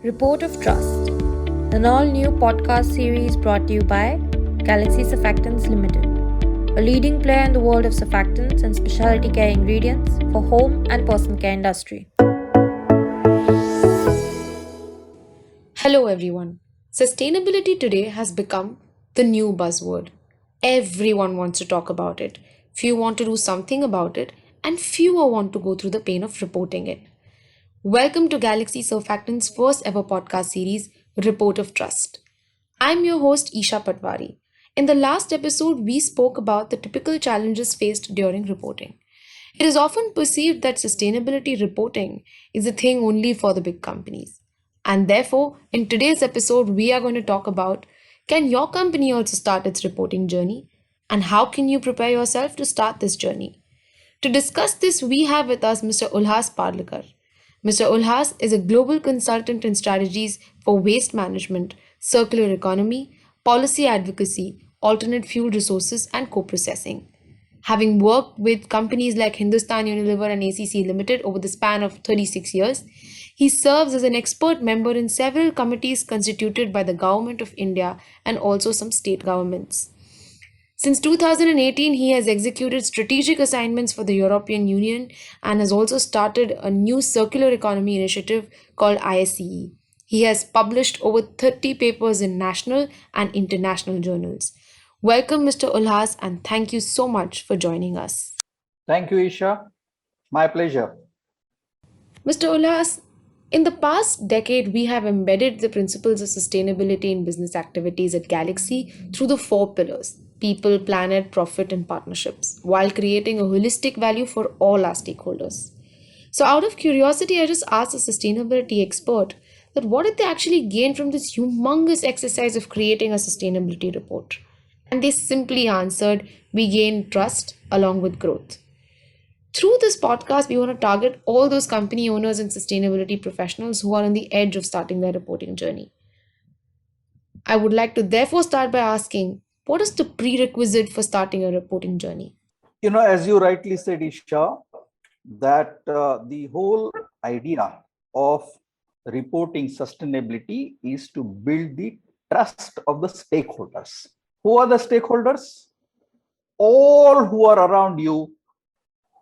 Report of Trust, an all-new podcast series brought to you by Galaxy Surfactants Limited, a leading player in the world of surfactants and specialty care ingredients for home and personal care industry. Hello everyone. Sustainability today has become the new buzzword. Everyone wants to talk about it. Few want to do something about it, and fewer want to go through the pain of reporting it. Welcome to Galaxy Surfactants' first ever podcast series, Report of Trust. I'm your host Isha Patwari. In the last episode, we spoke about the typical challenges faced during reporting. It is often perceived that sustainability reporting is a thing only for the big companies. And therefore, in today's episode, we are going to talk about, can your company also start its reporting journey? And how can you prepare yourself to start this journey? To discuss this, we have with us Mr. Ulhas Parlikar. Mr. Ulhas is a global consultant in strategies for waste management, circular economy, policy advocacy, alternate fuel resources, and co-processing. Having worked with companies like Hindustan Unilever and ACC Limited over the span of 36 years, he serves as an expert member in several committees constituted by the Government of India and also some state governments. Since 2018, he has executed strategic assignments for the European Union and has also started a new circular economy initiative called ISCE. He has published over 30 papers in national and international journals. Welcome, Mr. Ulhas, and thank you so much for joining us. Thank you, Isha. My pleasure. Mr. Ulhas, in the past decade, we have embedded the principles of sustainability in business activities at Galaxy through the four pillars: people, planet, profit, and partnerships, while creating a holistic value for all our stakeholders. So, out of curiosity, I just asked a sustainability expert that what did they actually gain from this humongous exercise of creating a sustainability report? And they simply answered, we gain trust along with growth. Through this podcast, we want to target all those company owners and sustainability professionals who are on the edge of starting their reporting journey. I would like to therefore start by asking, what is the prerequisite for starting a reporting journey? As you rightly said, Isha, that the whole idea of reporting sustainability is to build the trust of the stakeholders. Who are the stakeholders? All who are around you,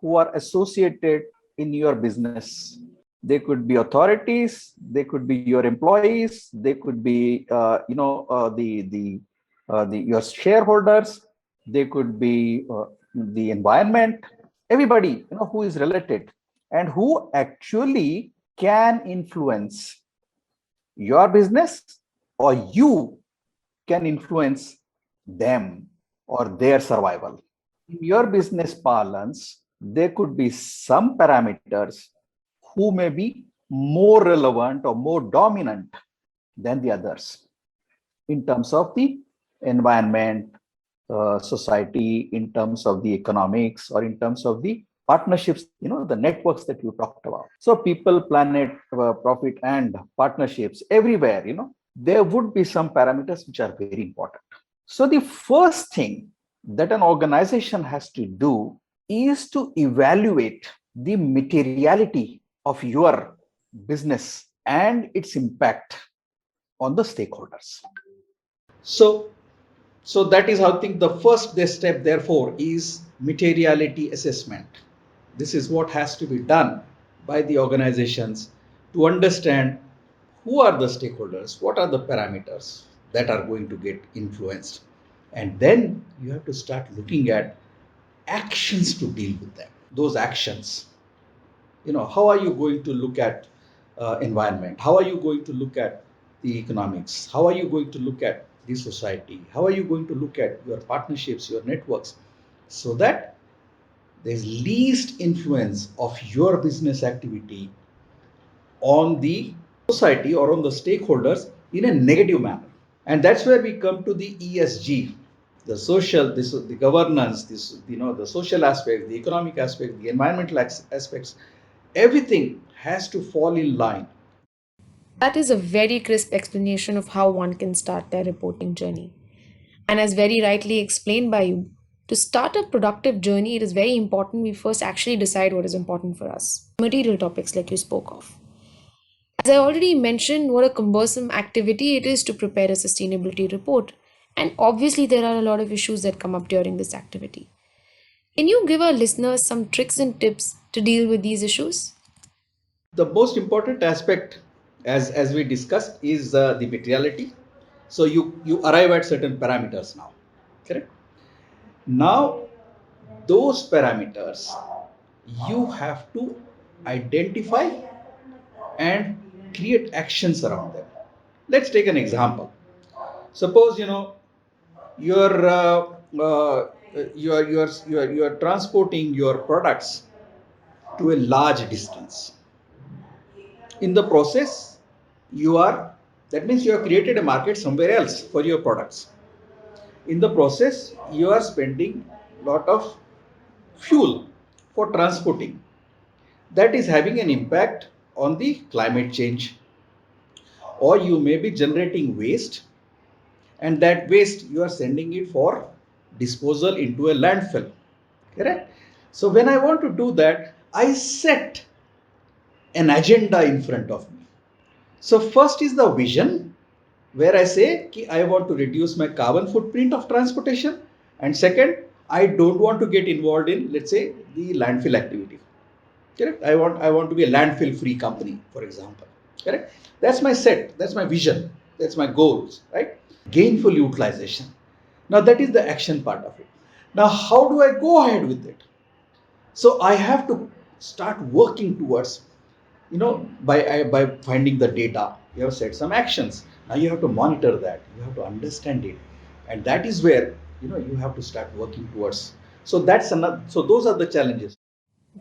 who are associated in your business. They could be authorities, they could be your employees, they could be your shareholders, they could be the environment, everybody who is related and who actually can influence your business, or you can influence them or their survival. In your business parlance, there could be some parameters who may be more relevant or more dominant than the others in terms of the environment, society, in terms of the economics, or in terms of the partnerships, the networks that you talked about. So people, planet, profit, and partnerships everywhere, there would be some parameters which are very important. So the first thing that an organization has to do is to evaluate the materiality of your business and its impact on the stakeholders. So that is how I think the first step, therefore, is materiality assessment. This is what has to be done by the organizations to understand who are the stakeholders, what are the parameters that are going to get influenced. And then you have to start looking at actions to deal with them. Those actions, how are you going to look at environment? How are you going to look at the economics? How are you going to look at the society? How are you going to look at your partnerships, your networks, so that there's least influence of your business activity on the society or on the stakeholders in a negative manner? And that's where we come to the ESG, the social, the governance, the social aspect, the economic aspect, the environmental aspects. Everything has to fall in line. That is a very crisp explanation of how one can start their reporting journey. And as very rightly explained by you, to start a productive journey, it is very important we first actually decide what is important for us. Material topics, like you spoke of. As I already mentioned, what a cumbersome activity it is to prepare a sustainability report. And obviously, there are a lot of issues that come up during this activity. Can you give our listeners some tricks and tips to deal with these issues? The most important aspect, as we discussed, is the materiality. So you arrive at certain parameters now, correct? Now those parameters you have to identify and create actions around them. Let's take an example. Suppose you're you're transporting your products to a large distance. In the process, you are that means you have created a market somewhere else for your products. In the process, you are spending a lot of fuel for transporting. That is having an impact on the climate change, or you may be generating waste, and that waste you are sending it for disposal into a landfill, correct? So when I want to do that, I set an agenda in front of me. So first is the vision, where I say ki I want to reduce my carbon footprint of transportation, and second, I don't want to get involved in, let's say, the landfill activity. Correct? I want to be a landfill free company, for example. Correct? That's my set. That's my vision. That's my goals. Right? Gainful utilization. Now that is the action part of it. Now how do I go ahead with it? So I have to start working towards, by finding the data. You have set some actions. Now you have to monitor that. You have to understand it, and that is where you have to start working towards. So that's another. So those are the challenges.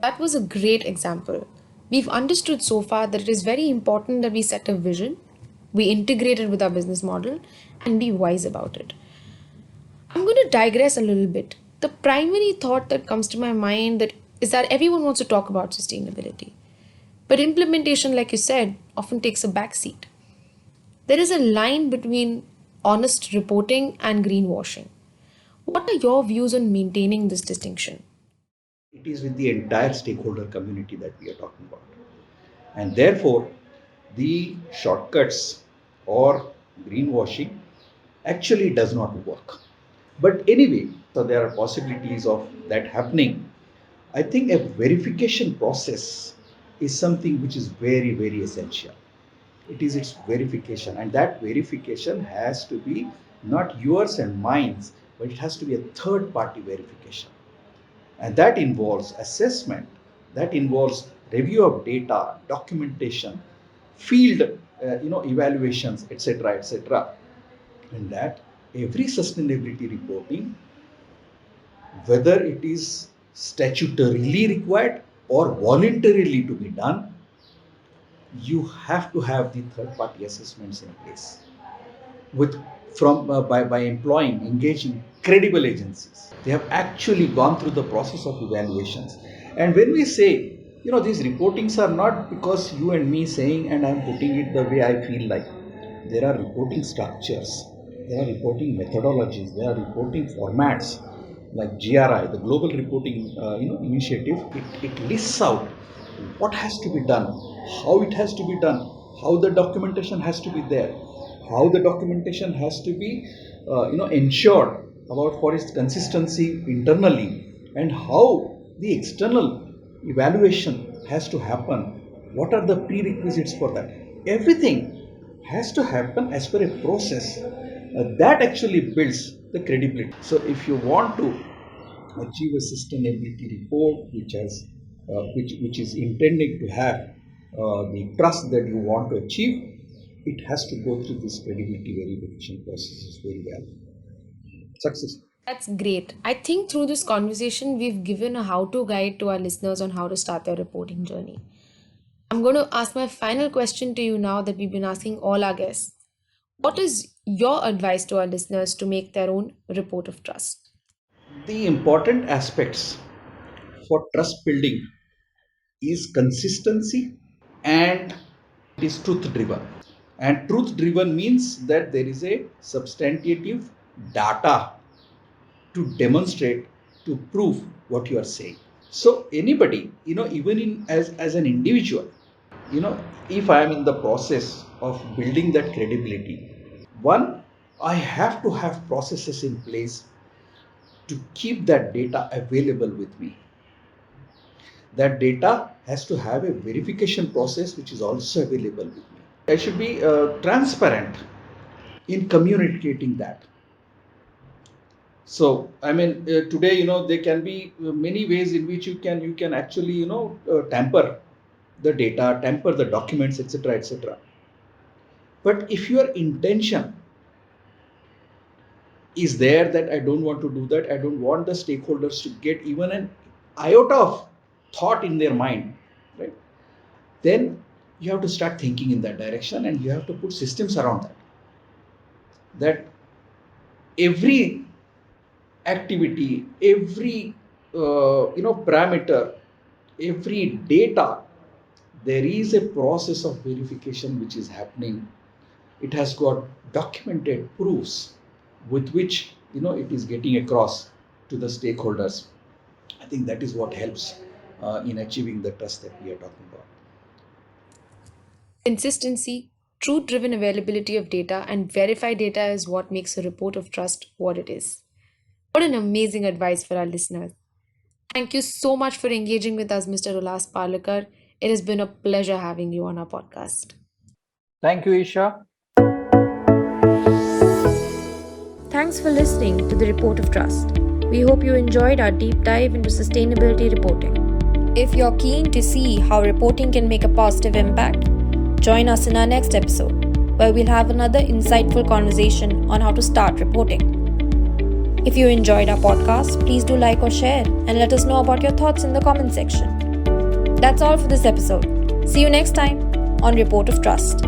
That was a great example. We've understood so far that it is very important that we set a vision, we integrate it with our business model, and be wise about it. I'm going to digress a little bit. The primary thought that comes to my mind that is that everyone wants to talk about sustainability. But implementation, like you said, often takes a backseat. There is a line between honest reporting and greenwashing. What are your views on maintaining this distinction? It is with the entire stakeholder community that we are talking about. And therefore, the shortcuts or greenwashing actually does not work. But anyway, so there are possibilities of that happening. I think a verification process is something which is very, very essential. It is its verification, and that verification has to be not yours and mine, but it has to be a third party verification, and that involves assessment, that involves review of data, documentation, field evaluations, etc., etc. And that every sustainability reporting, whether it is statutorily required or voluntarily to be done, you have to have the third party assessments in place with from by employing engaging credible agencies. They have actually gone through the process of evaluations. And when we say, these reportings are not because you and me saying and I'm putting it the way I feel like. There are reporting structures, there are reporting methodologies, there are reporting formats like GRI, the Global Reporting Initiative. It lists out what has to be done, how it has to be done, how the documentation has to be there, how the documentation has to be ensured about for its consistency internally, and how the external evaluation has to happen. What are the prerequisites for that? Everything has to happen as per a process that actually builds the credibility. So if you want to achieve a sustainability report which is intending to have the trust that you want to achieve, it has to go through this credibility verification processes very well. Success. That's great. I think through this conversation, we've given a how to guide to our listeners on how to start their reporting journey. I'm going to ask my final question to you now that we've been asking all our guests. What is your advice to our listeners to make their own report of trust? The important aspects for trust building is consistency, and it is truth driven. And truth driven means that there is a substantive data to demonstrate, to prove what you are saying. So anybody, even in as an individual, if I am in the process of building that credibility, one, I have to have processes in place to keep that data available with me. That data has to have a verification process which is also available with me. I should be transparent in communicating that. So I mean, today there can be many ways in which you can actually tamper the data, tamper the documents, etc., etc. But if your intention is there that I don't want to do that, I don't want the stakeholders to get even an iota of thought in their mind, right? Then you have to start thinking in that direction, and you have to put systems around that. That every activity, every parameter, every data, there is a process of verification which is happening. It has got documented proofs with which it is getting across to the stakeholders. I think that is what helps in achieving the trust that we are talking about. Consistency, truth driven availability of data, and verified data is what makes a report of trust what it is. What an amazing advice for our listeners. Thank you so much for engaging with us, Mr. Ulhas Parlikar. It has been a pleasure having you on our podcast. Thank you, Isha. Thanks for listening to the Report of Trust. We hope you enjoyed our deep dive into sustainability reporting. If you're keen to see how reporting can make a positive impact, join us in our next episode, where we'll have another insightful conversation on how to start reporting. If you enjoyed our podcast, please do like or share and let us know about your thoughts in the comment section. That's all for this episode. See you next time on Report of Trust.